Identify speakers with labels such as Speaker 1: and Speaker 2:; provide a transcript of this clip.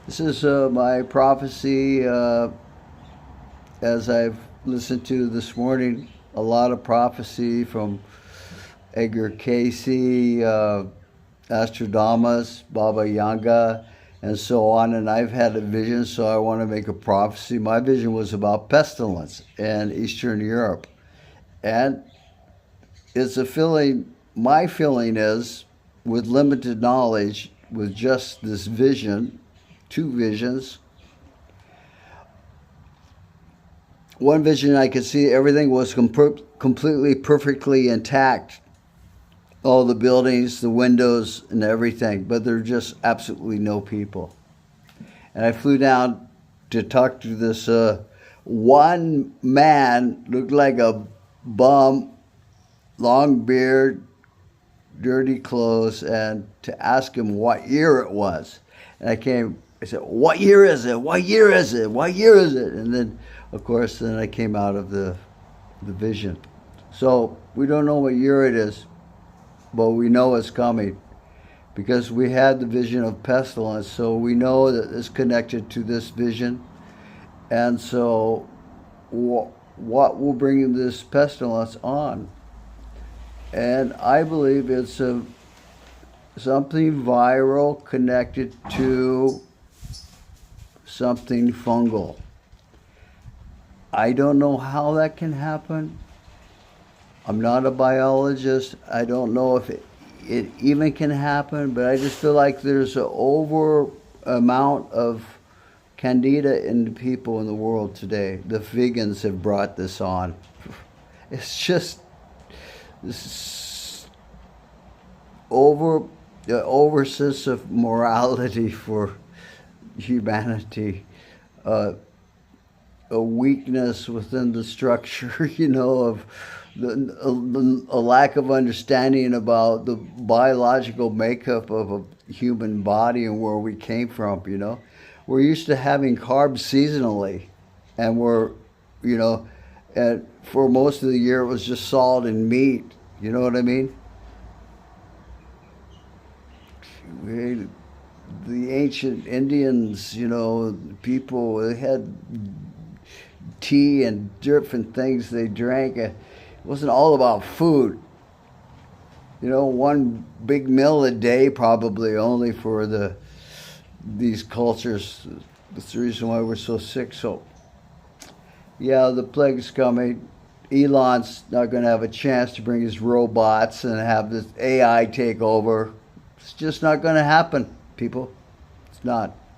Speaker 1: This is my prophecy as I've listened to this morning. A lot of prophecy from Edgar Casey, Astradamus, Baba Yanga, and so on. And I've had a vision, so I want to make a prophecy. My vision was about pestilence in Eastern Europe. And it's a feeling, my feeling is, with limited knowledge, with just this vision, two visions. One vision I could see everything was completely, perfectly intact. All the buildings, the windows, and everything, but there are just absolutely no people. And I flew down to talk to this one man, looked like a bum, long beard, dirty clothes, and to ask him what year it was. And I said, what year is it? What year is it? What year is it? And then, of course, then I came out of the vision. So we don't know what year it is, but we know it's coming because we had the vision of pestilence. So we know that it's connected to this vision. And so what will bring this pestilence on? And I believe it's something viral connected to something fungal. I don't know how that can happen. I'm not a biologist. I don't know if it even can happen, but I just feel like there's an over amount of candida in the people in the world today. The vegans have brought this on. It's just this over sense of morality for humanity, a weakness within the structure, of a lack of understanding about the biological makeup of a human body and where we came from. We're used to having carbs seasonally, and and for most of the year it was just salt and meat. You know what I mean? The ancient Indians, people, they had tea and different things they drank. It wasn't all about food. One big meal a day probably only for these cultures. That's the reason why we're so sick. So, yeah, the plague's coming. Elon's not going to have a chance to bring his robots and have this AI take over. It's just not going to happen, people. It's not.